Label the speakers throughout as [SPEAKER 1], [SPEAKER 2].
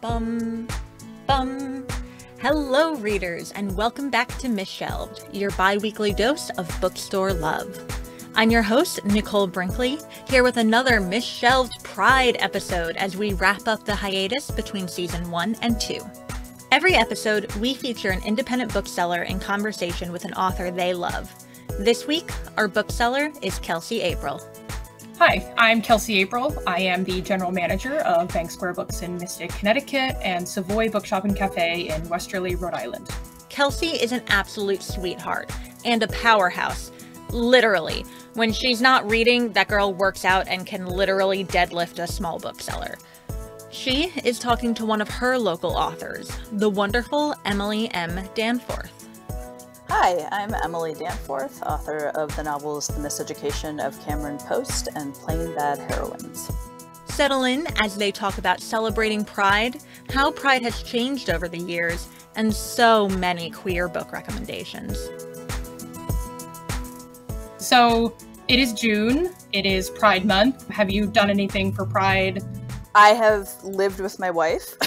[SPEAKER 1] Bum, bum. Hello, readers, and welcome back to Misshelved, your bi-weekly dose of bookstore love. I'm your host, Nicole Brinkley, here with another Misshelved Pride episode as we wrap up the hiatus between Season 1 and 2. Every episode, we feature an independent bookseller in conversation with an author they love. This week, our bookseller is Kelsy April.
[SPEAKER 2] Hi, I'm Kelsy April. I am the general manager of Bank Square Books in Mystic, Connecticut, and Savoy Bookshop and Cafe in Westerly, Rhode Island.
[SPEAKER 1] Kelsy is an absolute sweetheart and a powerhouse. Literally. When she's not reading, that girl works out and can literally deadlift a small bookseller. She is talking to one of her local authors, the wonderful Emily M. Danforth.
[SPEAKER 3] Hi, I'm Emily Danforth, author of the novels The Miseducation of Cameron Post and Plain Bad Heroines.
[SPEAKER 1] Settle in as they talk about celebrating Pride, how Pride has changed over the years, and so many queer book recommendations.
[SPEAKER 2] So, it is June. It is Pride Month. Have you done anything for Pride?
[SPEAKER 3] I have lived with my wife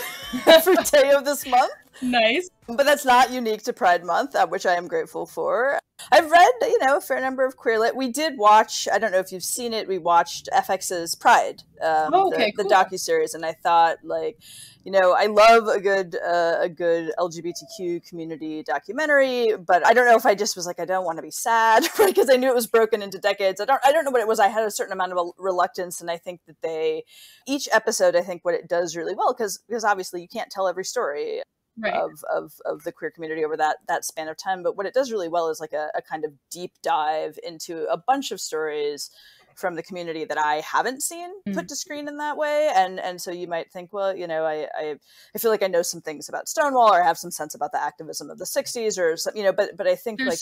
[SPEAKER 3] every day of this month.
[SPEAKER 2] Nice.
[SPEAKER 3] But that's not unique to Pride Month, which I am grateful for. I've read, a fair number of queer lit. We did watch, I don't know if you've seen it, we watched FX's Pride,
[SPEAKER 2] cool.
[SPEAKER 3] the docuseries, and I thought, I love a good LGBTQ community documentary, but I don't know if I just was like, I don't want to be sad, right? Because I knew it was broken into decades. I don't know what it was. I had a certain amount of reluctance, and I think that each episode, I think what it does really well, because obviously you can't tell every story. Right. Of the queer community over that span of time. But what it does really well is like a kind of deep dive into a bunch of stories from the community that I haven't seen put to screen in that way. And so you might think, well, I feel like I know some things about Stonewall or have some sense about the activism of the 60s or something, but I think there's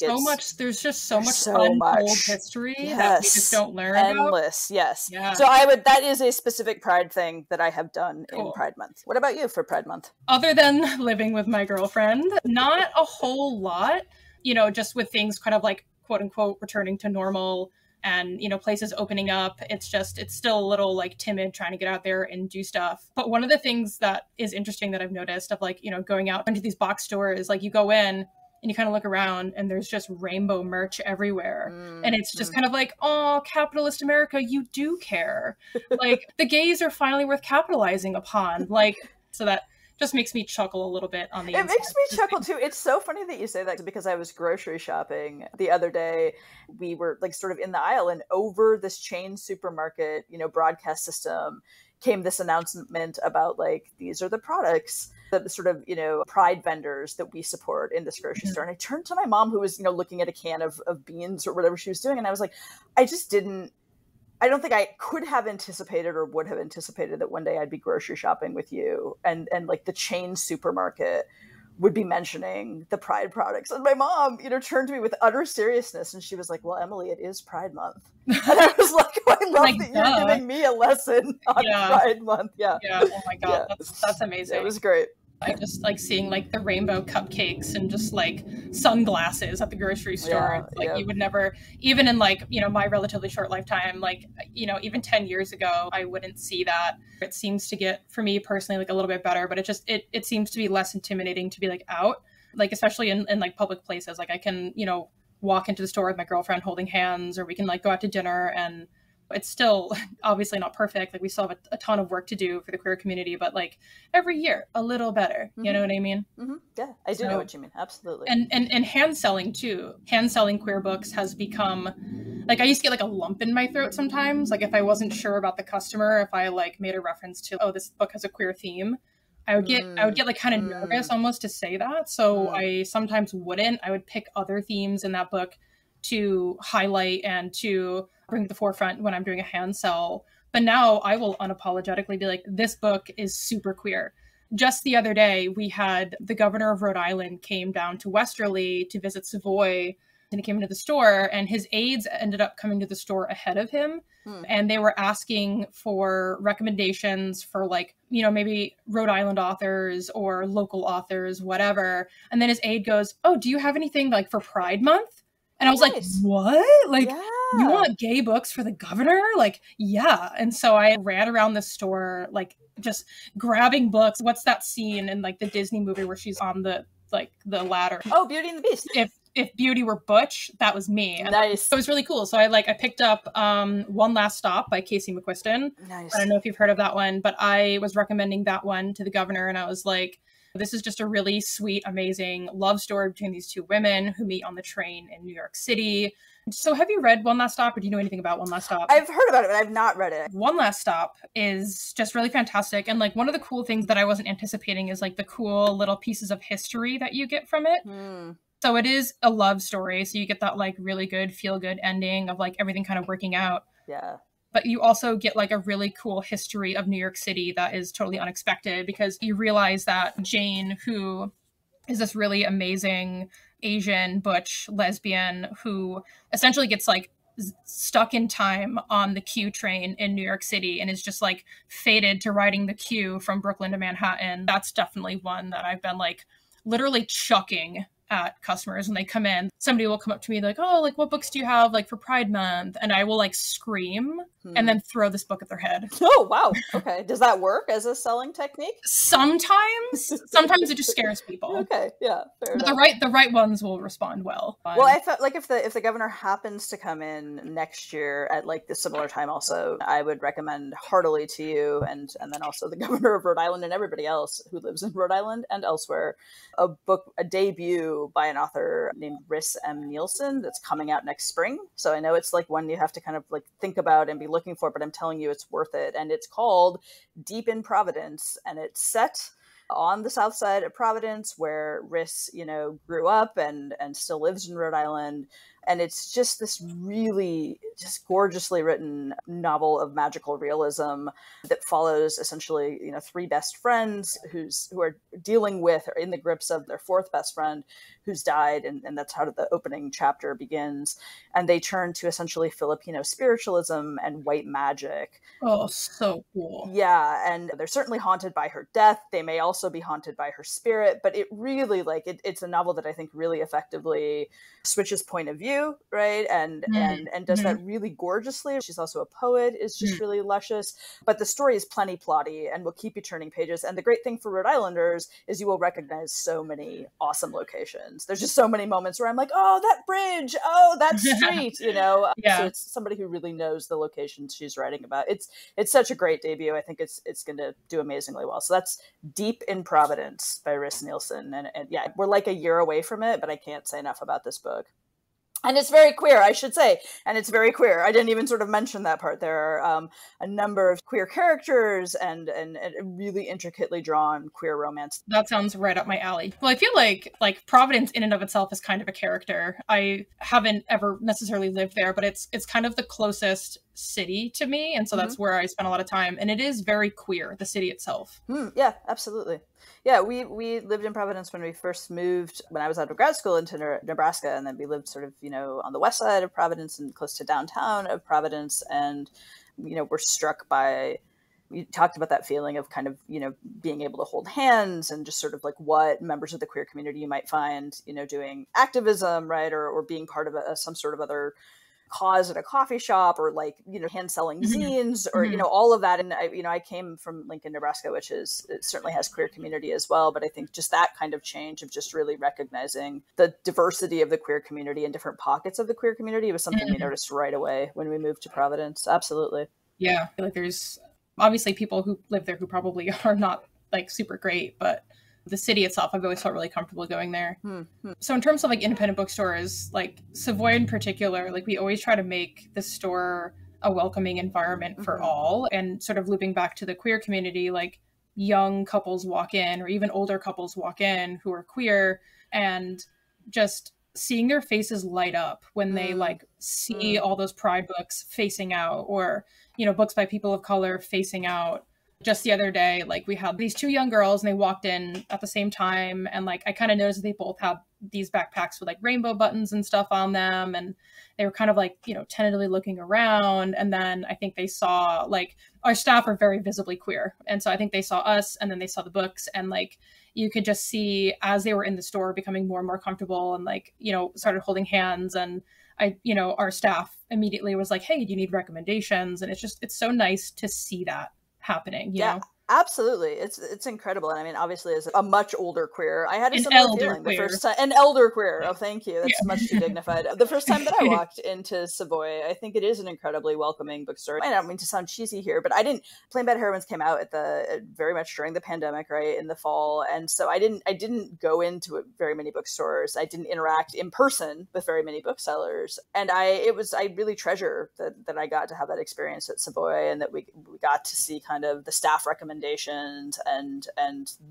[SPEAKER 2] just so much untold history that we just don't learn
[SPEAKER 3] endless,
[SPEAKER 2] about.
[SPEAKER 3] Yes.
[SPEAKER 2] Yeah.
[SPEAKER 3] So that is a specific Pride thing that I have done in Pride Month. What about you for Pride Month?
[SPEAKER 2] Other than living with my girlfriend, not a whole lot, just with things kind of like quote unquote returning to normal. And, places opening up, it's still a little like timid trying to get out there and do stuff. But one of the things that is interesting that I've noticed of going out into these box stores, you go in and you kind of look around and there's just rainbow merch everywhere. And it's just kind of like, oh, capitalist America, you do care. The gays are finally worth capitalizing upon. So that just makes me chuckle a little bit on the inside.
[SPEAKER 3] It makes me chuckle too. It's so funny that you say that because I was grocery shopping the other day. We were sort of in the aisle and over this chain supermarket, broadcast system came this announcement about these are the products that the sort of, Pride vendors that we support in this grocery store. And I turned to my mom who was, looking at a can of beans or whatever she was doing. And I was like, I don't think I could have anticipated or would have anticipated that one day I'd be grocery shopping with you and the chain supermarket would be mentioning the Pride products. And my mom, turned to me with utter seriousness and she was like, well, Emily, it is Pride Month. And I was like, oh, I love that you're giving me a lesson on Pride Month. Yeah.
[SPEAKER 2] Yeah. Oh my God. Yeah. That's amazing.
[SPEAKER 3] It was great.
[SPEAKER 2] I just seeing the rainbow cupcakes and just sunglasses at the grocery store. You would never, even in my relatively short lifetime, even 10 years ago, I wouldn't see that. It seems to get, for me personally, a little bit better, but it seems to be less intimidating to be out, especially in public places. I can, walk into the store with my girlfriend holding hands, or we can go out to dinner, and it's still obviously not perfect. We still have a ton of work to do for the queer community, but every year a little better. You know what I mean?
[SPEAKER 3] Mm-hmm. Yeah, I do know what you mean. Absolutely.
[SPEAKER 2] And hand selling too. Hand selling queer books has become I used to get a lump in my throat sometimes. If I wasn't sure about the customer, if I made a reference to, oh, this book has a queer theme, I would get kind of nervous almost to say that. So I sometimes wouldn't. I would pick other themes in that book to highlight and to bring to the forefront when I'm doing a hand sell. But now I will unapologetically be like, this book is super queer. Just the other day, we had the governor of Rhode Island came down to Westerly to visit Savoy, and he came into the store, and his aides ended up coming to the store ahead of him. And they were asking for recommendations for maybe Rhode Island authors or local authors, whatever. And then his aide goes, oh, do you have anything for Pride Month? And I was like, what? Like,
[SPEAKER 3] Yeah.
[SPEAKER 2] you want gay books for the governor? Like, yeah. And so I ran around the store, like, just grabbing books. What's that scene in, like, the Disney movie where she's on the ladder?
[SPEAKER 3] Oh, Beauty and the Beast.
[SPEAKER 2] If Beauty were Butch, that was me. And
[SPEAKER 3] nice.
[SPEAKER 2] It was really cool. So I picked up One Last Stop by Casey McQuiston.
[SPEAKER 3] Nice.
[SPEAKER 2] I don't know if you've heard of that one, but I was recommending that one to the governor, and I was like, this is just a really sweet, amazing love story between these two women who meet on the train in New York City. So have you read One Last Stop, or do you know anything about One Last Stop?
[SPEAKER 3] I've heard about it, but I've not read it.
[SPEAKER 2] One Last Stop is just really fantastic. And like one of the cool things that I wasn't anticipating is like the cool little pieces of history that you get from it. So it is a love story. So you get that like really good, feel good ending of like everything kind of working out.
[SPEAKER 3] Yeah.
[SPEAKER 2] But you also get like a really cool history of New York City that is totally unexpected, because you realize that Jane, who is this really amazing Asian butch lesbian who essentially gets like stuck in time on the Q train in New York City and is just like fated to riding the Q from Brooklyn to Manhattan. That's definitely one that I've been like literally chucking at customers when they come in. Somebody will come up to me like, oh, like what books do you have like for Pride Month? And I will like scream and then throw this book at their head.
[SPEAKER 3] Oh, wow. Okay. Does that work as a selling technique?
[SPEAKER 2] Sometimes it just scares people.
[SPEAKER 3] Okay. Yeah. Fair
[SPEAKER 2] But
[SPEAKER 3] enough.
[SPEAKER 2] the right ones will respond well.
[SPEAKER 3] Well, I felt like if the governor happens to come in next year at like the similar time also, I would recommend heartily to you and then also the governor of Rhode Island and everybody else who lives in Rhode Island and elsewhere, a debut by an author named Rhys M. Nielsen that's coming out next spring. So I know it's like one you have to kind of like think about and be looking for, but I'm telling you it's worth it. And it's called Deep in Providence, and it's set on the south side of Providence where Rhys, grew up and still lives in Rhode Island. And it's just this really just gorgeously written novel of magical realism that follows essentially, three best friends who are dealing with or in the grips of their fourth best friend who's died. And that's how the opening chapter begins. And they turn to essentially Filipino spiritualism and white magic.
[SPEAKER 2] Oh, so cool.
[SPEAKER 3] Yeah. And they're certainly haunted by her death. They may also be haunted by her spirit, but it really it's a novel that I think really effectively switches point of view, right? And does that really gorgeously. She's also a poet, is just really luscious, but the story is plenty plotty and will keep you turning pages. And the great thing for Rhode Islanders is you will recognize so many awesome locations. There's just so many moments where I'm like, oh, that bridge, oh, that street, Yeah. So it's somebody who really knows the locations she's writing about. It's such a great debut. I think it's going to do amazingly well. So that's Deep in Providence by Rhys Nielsen. And yeah, we're like a year away from it, but I can't say enough about this book. And it's very queer, I should say. And it's very queer. I didn't even sort of mention that part. There are a number of queer characters and really intricately drawn queer romance.
[SPEAKER 2] That sounds right up my alley. Well, I feel like Providence in and of itself is kind of a character. I haven't ever necessarily lived there, but it's kind of the closest city to me. And so that's where I spend a lot of time. And it is very queer, the city itself.
[SPEAKER 3] Yeah, absolutely. Yeah, we lived in Providence when we first moved, when I was out of grad school, into Nebraska. And then we lived sort of, on the west side of Providence and close to downtown of Providence. And, we're struck by, you talked about that feeling of kind of, being able to hold hands and just sort of like what members of the queer community you might find, doing activism, right? Or being part of some sort of other cause at a coffee shop, or hand selling zines, or all of that. And I came from Lincoln, Nebraska, which it certainly has queer community as well, but I think just that kind of change of just really recognizing the diversity of the queer community and different pockets of the queer community was something we noticed right away when we moved to Providence. Absolutely.
[SPEAKER 2] Yeah, I feel like there's obviously people who live there who probably are not super great, but the city itself, I've always felt really comfortable going there. So in terms of independent bookstores, Savoy in particular, we always try to make the store a welcoming environment for all. And sort of looping back to the queer community, young couples walk in, or even older couples walk in who are queer, and just seeing their faces light up when they see all those Pride books facing out, or, books by people of color facing out. Just the other day, we had these two young girls and they walked in at the same time. And I kind of noticed that they both had these backpacks with rainbow buttons and stuff on them. And they were kind of tentatively looking around. And then I think they saw our staff are very visibly queer. And so I think they saw us and then they saw the books, and you could just see as they were in the store becoming more and more comfortable and like, you know, started holding hands. And our staff immediately was like, hey, do you need recommendations? And it's so nice to see that happening, you know?
[SPEAKER 3] Absolutely. It's incredible. And I mean, obviously, as a much older queer, I had a
[SPEAKER 2] An
[SPEAKER 3] similar
[SPEAKER 2] elder
[SPEAKER 3] feeling the
[SPEAKER 2] queer.
[SPEAKER 3] first time. An elder queer. Oh, thank you. That's much too dignified. The first time that I walked into Savoy, I think it is an incredibly welcoming bookstore. I don't mean to sound cheesy here, but Plain Bad Heroines came out very much during the pandemic, right, in the fall. And so I didn't go into very many bookstores. I didn't interact in person with very many booksellers. And I really treasure that I got to have that experience at Savoy, and that we got to see kind of the staff recommendations and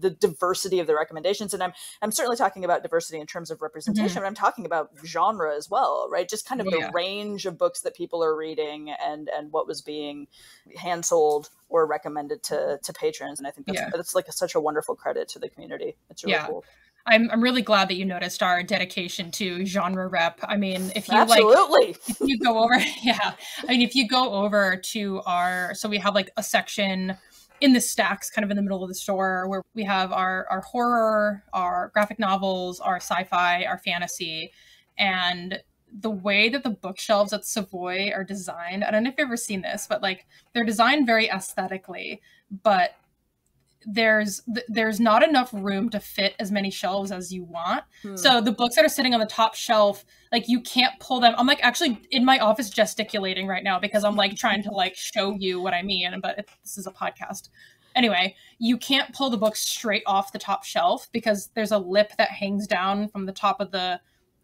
[SPEAKER 3] the diversity of the recommendations. And I'm certainly talking about diversity in terms of representation, but I'm talking about genre as well, right? Just kind of the range of books that people are reading and what was being hand sold or recommended to patrons. And I think that's like such a wonderful credit to the community. It's really cool.
[SPEAKER 2] I'm really glad that you noticed our dedication to genre rep. I mean, if you if you go over, if you go over to so we have like a section in the stacks kind of in the middle of the store where we have our horror, our graphic novels, our sci-fi, our fantasy. And the way that the bookshelves at Savoy are designed, I don't know if you've ever seen this, but like they're designed very aesthetically, but there's not enough room to fit as many shelves as you want. So the books that are sitting on the top shelf, like you can't pull them. I'm like actually in my office gesticulating right now because I'm like trying to like show you what I mean, but this is a podcast. Anyway, you can't pull the books straight off the top shelf because there's a lip that hangs down from the top of the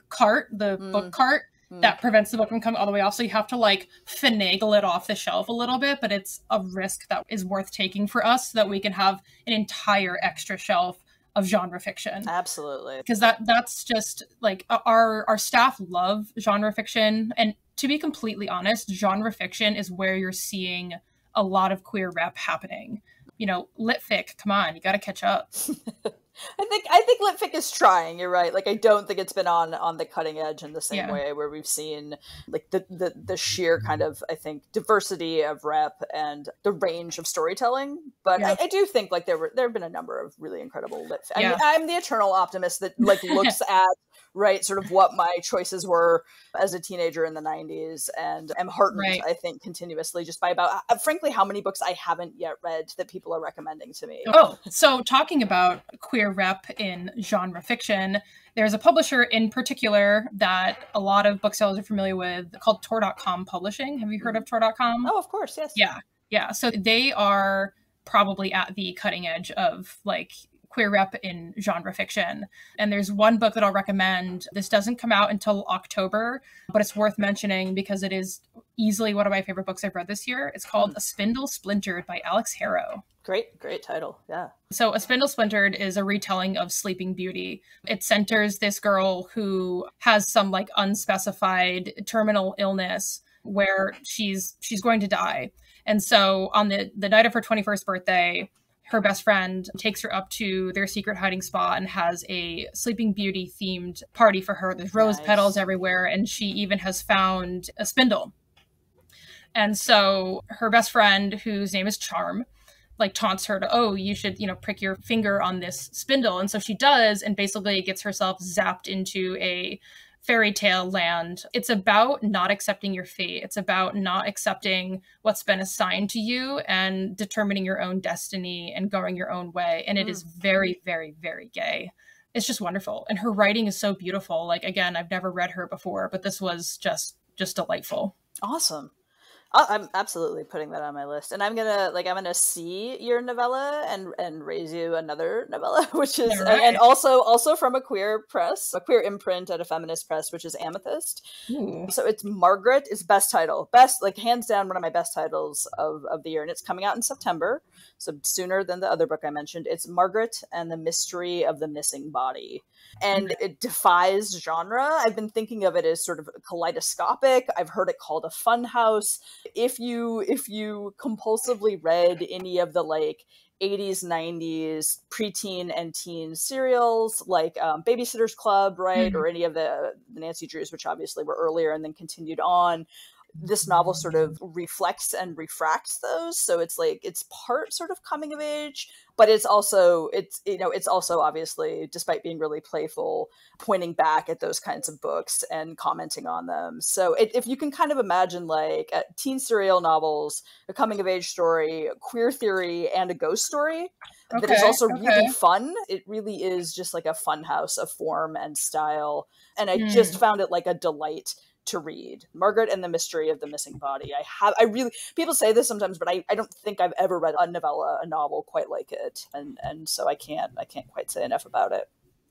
[SPEAKER 2] cart, the book cart, that prevents the book from coming all the way off. So you have to like finagle it off the shelf a little bit, but it's a risk that is worth taking for us so that we can have an entire extra shelf of genre fiction.
[SPEAKER 3] Absolutely.
[SPEAKER 2] Because that's just like our staff love genre fiction. And to be completely honest, genre fiction is where you're seeing a lot of queer rep happening. You know, lit fic, come on, you got to catch up.
[SPEAKER 3] I think Litfic is trying. You're right. Like I don't think it's been on the cutting edge in the same way where we've seen like the sheer kind of I think diversity of rep and the range of storytelling. But I do think like there have been a number of really incredible Litfic. I mean, I'm the eternal optimist that like looks at right sort of what my choices were as a teenager in the 90s and am heartened I think continuously just by about frankly how many books I haven't yet read that people are recommending to me.
[SPEAKER 2] Oh, so talking about queer rep in genre fiction, there's a publisher in particular that a lot of booksellers are familiar with called Tor.com Publishing. Have you heard of Tor.com?
[SPEAKER 3] Oh, of course, yes.
[SPEAKER 2] Yeah. So they are probably at the cutting edge of like queer rep in genre fiction. And there's one book that I'll recommend. This doesn't come out until October, but it's worth mentioning because it is easily one of my favorite books I've read this year. It's called A Spindle Splintered by Alex Harrow.
[SPEAKER 3] Great title. Yeah.
[SPEAKER 2] So A Spindle Splintered is a retelling of Sleeping Beauty. It centers this girl who has some like unspecified terminal illness where she's going to die. And so on the night of her 21st birthday, her best friend takes her up to their secret hiding spot and has a Sleeping Beauty themed party for her. There's rose petals everywhere, and she even has found a spindle. And so her best friend, whose name is Charm, like taunts her to, oh, you should, prick your finger on this spindle. And so she does, and basically gets herself zapped into a fairy tale land. It's about not accepting your fate. It's about not accepting what's been assigned to you and determining your own destiny and going your own way. And it is very, very, very gay. It's just wonderful. And her writing is so beautiful. Like, again, I've never read her before, but this was just delightful.
[SPEAKER 3] Awesome. I'm absolutely putting that on my list, and I'm gonna see your novella and raise you another novella, which is and also from a queer press, a queer imprint at a feminist press, which is Amethyst. Ooh. So it's Margaret is best like hands down one of my best titles of the year, and it's coming out in September, so sooner than the other book I mentioned. It's Margaret and the Mystery of the Missing Body. And it defies genre. I've been thinking of it as sort of kaleidoscopic. I've heard it called a fun house. If you compulsively read any of the like 80s, 90s preteen and teen serials like Babysitter's Club, right? Or any of the Nancy Drews, which obviously were earlier and then continued on. this novel sort of reflects and refracts those. So it's like, it's part sort of coming of age, but it's also obviously, despite being really playful, pointing back at those kinds of books and commenting on them. So if you can kind of imagine like teen serial novels, a coming of age story, queer theory, and a ghost story that is also really fun, it really is just like a fun house of form and style. And I just found it like a delight to read. Margaret and the Mystery of the Missing Body. People say this sometimes, but I don't think I've ever read a novel quite like it. And so I can't quite say enough about it.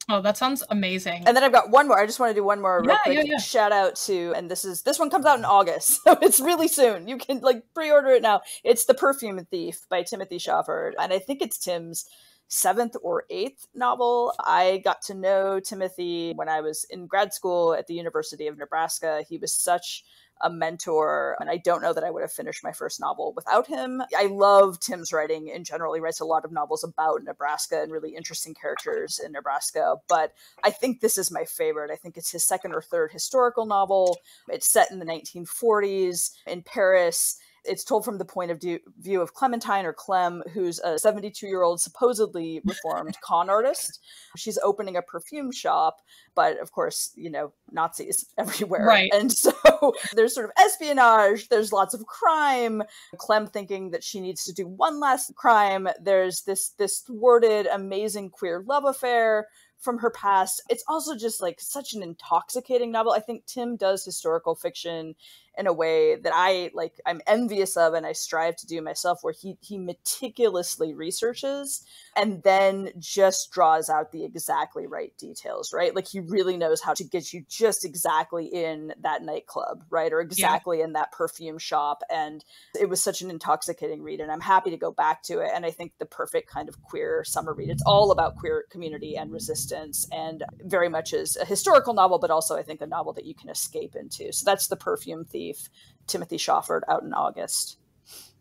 [SPEAKER 2] Oh, that sounds amazing.
[SPEAKER 3] And then I've got one more. I just want to do one more real quick. Yeah. Shout out to, and this one comes out in August, so it's really soon. You can like pre-order it now. It's The Perfume Thief by Timothy Shofford. And I think it's Tim's 7th or 8th novel. I got to know Timothy when I was in grad school at the University of Nebraska. He was such a mentor, and I don't know that I would have finished my first novel without him. I love Tim's writing in general. He writes a lot of novels about Nebraska and really interesting characters in Nebraska, but I think this is my favorite. I think it's his 2nd or 3rd historical novel. It's set in the 1940s in Paris. It's told from the point of view of Clementine, or Clem, who's a 72-year-old supposedly reformed con artist. She's opening a perfume shop, but of course, Nazis everywhere. Right. And so there's sort of espionage, there's lots of crime, Clem thinking that she needs to do one last crime. There's this thwarted, amazing queer love affair from her past. It's also just like such an intoxicating novel. I think Tim does historical fiction in a way that I'm envious of, and I strive to do myself, where he meticulously researches and then just draws out the exactly right details, right? Like he really knows how to get you just exactly in that nightclub, right? Or exactly in that perfume shop. And it was such an intoxicating read, and I'm happy to go back to it. And I think the perfect kind of queer summer read. It's all about queer community and resistance, and very much is a historical novel, but also I think a novel that you can escape into. So that's The Perfume Thief, Timothy Shofford, out in August.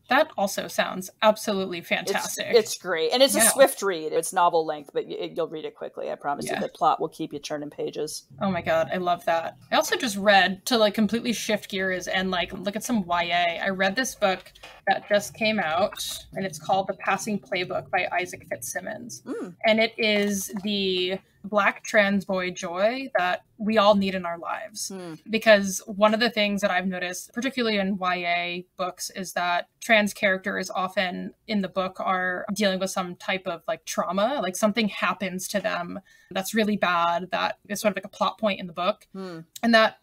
[SPEAKER 2] That also sounds absolutely fantastic.
[SPEAKER 3] It's great. And it's a swift read. It's novel length, but you'll read it quickly. I promise you. The plot will keep you turning pages.
[SPEAKER 2] Oh my God. I love that. I also just read, to like completely shift gears and like look at some YA. I read this book that just came out, and it's called The Passing Playbook by Isaac Fitzsimmons. And it is the Black trans boy joy that we all need in our lives. Because one of the things that I've noticed, particularly in YA books, is that trans characters often in the book are dealing with some type of like trauma, like something happens to them that's really bad, that is sort of like a plot point in the book. And that,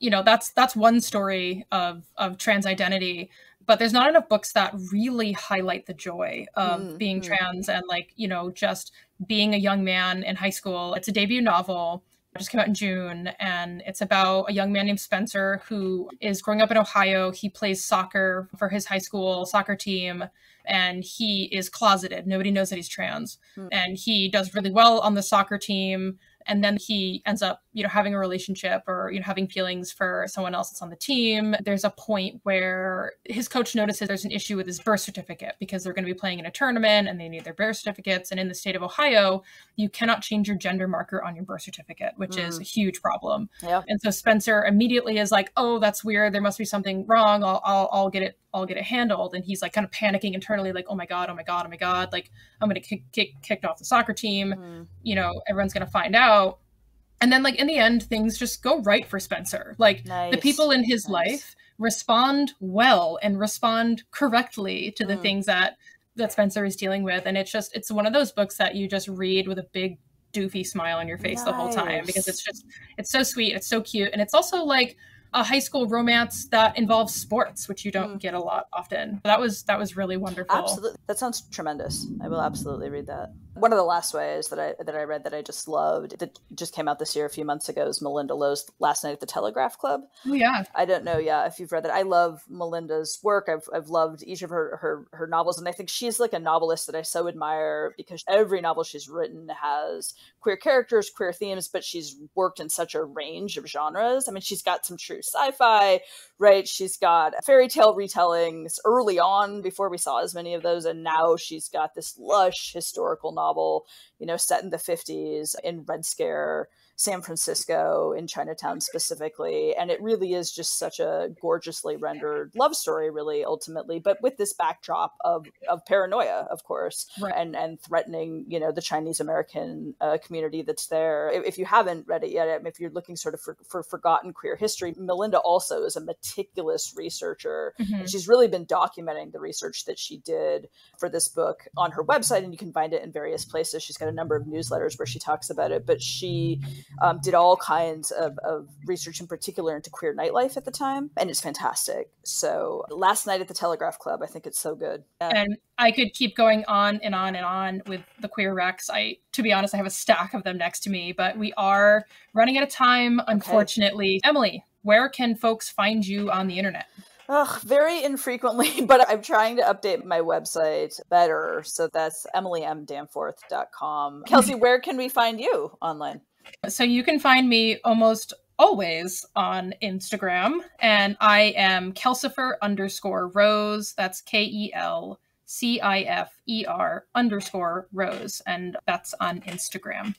[SPEAKER 2] that's one story of trans identity. But there's not enough books that really highlight the joy of being trans and like, just being a young man in high school. It's a debut novel. It just came out in June, and it's about a young man named Spencer who is growing up in Ohio. He plays soccer for his high school soccer team, and he is closeted. Nobody knows that he's trans. And he does really well on the soccer team. And then he ends up, having a relationship or, having feelings for someone else that's on the team. There's a point where his coach notices there's an issue with his birth certificate because they're going to be playing in a tournament and they need their birth certificates. And in the state of Ohio, you cannot change your gender marker on your birth certificate, which is a huge problem. And so Spencer immediately is like, oh, that's weird. There must be something wrong. I'll get it handled. And he's like kind of panicking internally, like, oh my God. Like, I'm going to get kicked off the soccer team. Everyone's going to find out. And then like in the end, things just go right for Spencer. Like the people in his life respond well and respond correctly to the things that Spencer is dealing with. And it's one of those books that you just read with a big doofy smile on your face the whole time, because it's so sweet. It's so cute. And it's also like a high school romance that involves sports, which you don't get a lot often. That was really wonderful.
[SPEAKER 3] Absolutely. That sounds tremendous. I will absolutely read that. One of the last ways that I read that I just loved, that just came out this year a few months ago, is Melinda Lowe's Last Night at the Telegraph Club.
[SPEAKER 2] Oh yeah.
[SPEAKER 3] I don't know, if you've read that. I love Melinda's work. I've loved each of her novels, and I think she's like a novelist that I so admire, because every novel she's written has queer characters, queer themes, but she's worked in such a range of genres. I mean, she's got some true sci-fi, right? She's got fairy tale retellings early on before we saw as many of those, and now she's got this lush historical novel, set in the 50s in Red Scare San Francisco, in Chinatown specifically. And it really is just such a gorgeously rendered love story, really, ultimately, but with this backdrop of paranoia, of course,
[SPEAKER 2] right.
[SPEAKER 3] and threatening, the Chinese American community that's there. If you haven't read it yet, if you're looking sort of for forgotten queer history, Melinda also is a meticulous researcher. And she's really been documenting the research that she did for this book on her website, and you can find it in various places. She's got a number of newsletters where she talks about it, but she did all kinds of research, in particular into queer nightlife at the time, and it's fantastic. So Last Night at the Telegraph Club, I think it's so good.
[SPEAKER 2] And I could keep going on and on and on with the queer recs. To be honest, I have a stack of them next to me, but we are running out of time, unfortunately. Okay. Emily, where can folks find you on the internet?
[SPEAKER 3] Very infrequently, but I'm trying to update my website better. So that's emilymdanforth.com. Kelsy, where can we find you online?
[SPEAKER 2] So you can find me almost always on Instagram, and I am Kelsifer_Rose. That's KELCIFER_Rose, and that's on Instagram.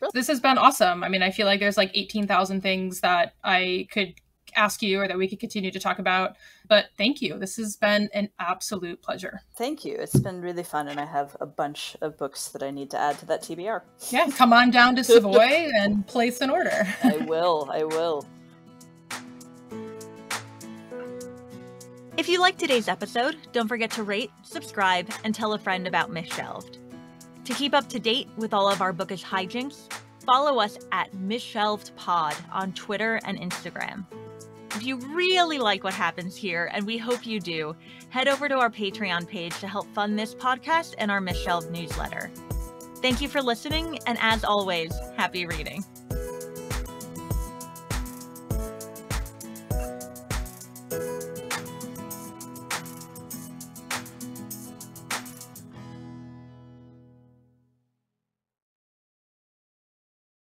[SPEAKER 2] Really? This has been awesome. I mean, I feel like there's like 18,000 things that I could ask you or that we could continue to talk about, but thank you. This has been an absolute pleasure.
[SPEAKER 3] Thank you. It's been really fun, and I have a bunch of books that I need to add to that TBR.
[SPEAKER 2] Yeah, come on down to Savoy and place an order.
[SPEAKER 3] I will.
[SPEAKER 1] If you liked today's episode, don't forget to rate, subscribe, and tell a friend about Misshelved. To keep up to date with all of our bookish hijinks, follow us at Misshelved Pod on Twitter and Instagram. If you really like what happens here, and we hope you do, head over to our Patreon page to help fund this podcast and our Misshelved newsletter. Thank you for listening, and as always, happy reading.